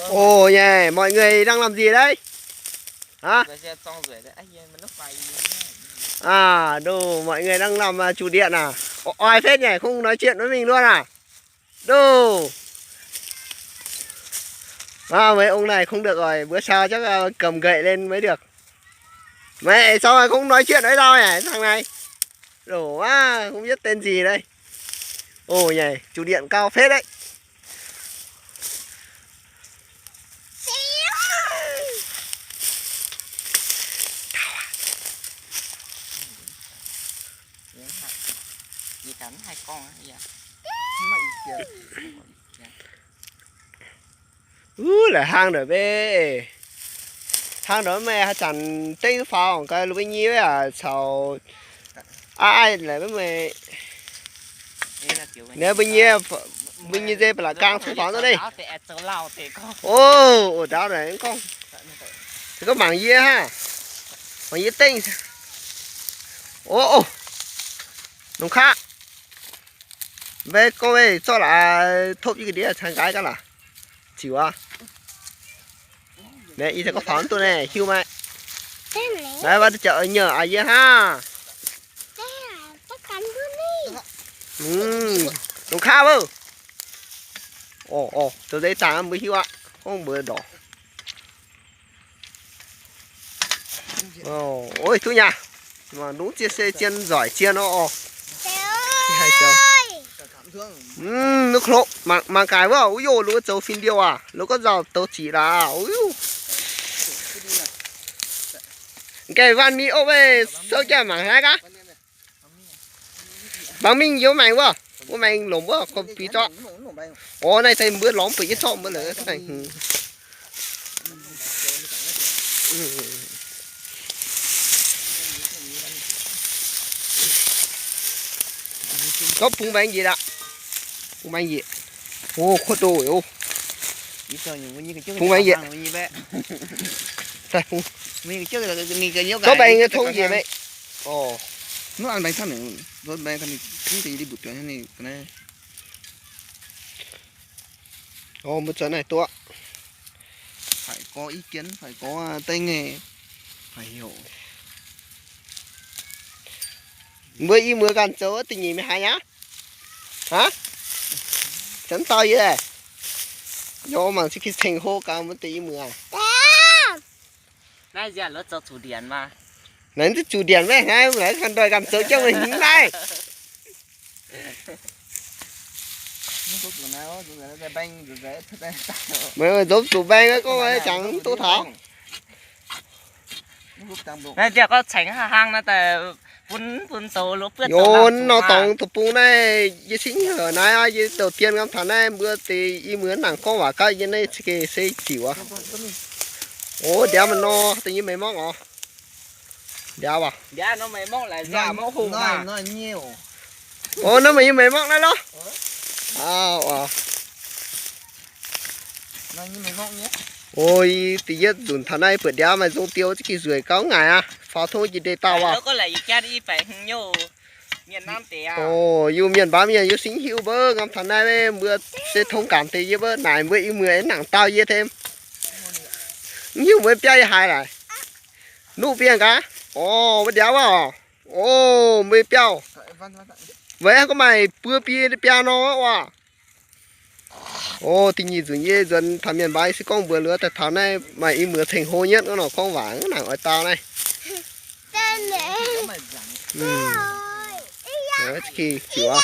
Ồ nhè, mọi người đang làm gì đấy? Hả? À, đồ mọi người đang làm chủ điện à? Oai phết nhỉ, không nói chuyện với mình luôn à? Đồ. À, mấy ông này không được rồi, bữa sau chắc cầm gậy lên mới được. Mẹ sao mà không nói chuyện với tao nhỉ, thằng này? Đổ quá, không biết tên gì đây. Ồ nhỉ, chủ điện cao phết đấy. Gì cắn hai con á dạ. Là hang rồi bê. Hang đó mẹ chẳng tên phòng cái lúc nhi với à sao ai lại với mày nếu bên như dê là càng xuống pháo nữa đây. Ô đó này con thì có mảng dê ha, mảng dê tinh. Ô nó khác về con về cho là thốt cái đĩa thằng gái cái là chịu à. Nè, ý thấy có phán tôi này, hiu mày. Đấy, bắt chợ nhờ ai vậy ha. Nó khá không? Ồ, tôi thấy tàng mới hiu ạ. Không bữa đỏ. Ôi, thôi nhà. Mà đúng chia xe chiên giỏi chiên nó. Hay cháu. Nước lộ, mà cái vào, ui dồi, lúc cháu phim điêu à. Lúc có giàu tớ chỉ là, ui dồi. Cái van mi ô về sao chả mảng hai cá bằng mình vô mày quá của mày lủng quá còn phí cho ô này thấy bữa lóng phí cho bữa nữa cái này có phun bánh gì đó phun bánh gì ô khó tôi ô phun bánh gì đây phun có bánh thông gì vậy ồ nó ăn bánh thằng này rồi bánh thằng này không thể đi bụt cái này cái này ồ một chỗ này to phải có ý kiến phải có tay nghề phải hiểu mưa gan chớ tình nhìn mày hai nhá hả chấn to vậy này do mà khi thành hô cao một tí mưa Nãy giờ nó cho chủ điện mà. nãy thì chủ điện với ngay lại khăn đòi cầm sớ cho mình những đây mấy giúp chủ banh ấy có ai chẳng tốt thảo Nãy giờ có tránh hang nó tại vun sầu lúa bươn yôn nó tổng tập trung này như sinh ở này như đầu tiên ngắm thằng này mưa thì y mưa nặng con quả cái như này cái xây chịu à ố đéo mà nó tự nhiên mấy món ngỏ đéo à dạ nó mấy món lại dạ món hùng mà nó nhiều ồ nó mấy món đấy đó nó như mấy món nhé ôi thì nhất dùng thằng này bữa đéo mà dùng tiêu cái rưỡi cáo ngày à phao thôi chỉ để tao à nó có lại cha đi phải nhiều miền Nam tè ồ yêu miền Bắc miền yêu sinh hiệu bơ ngắm thằng này mưa sẽ thông cảm thì như bơ này mưa yêu mưa nặng tao như thêm nhiều mới bia hai này nụ bia cá ồ mới đéo à ồ mới bia vậy có mày bữa bia nó à ồ thì nhìn dường như dân thằng miền Bắc sẽ con bữa lứa tại thằng này mày im mưa thành hồ nhất nó không vàng nó nặng ở tao này đấy khi chịu à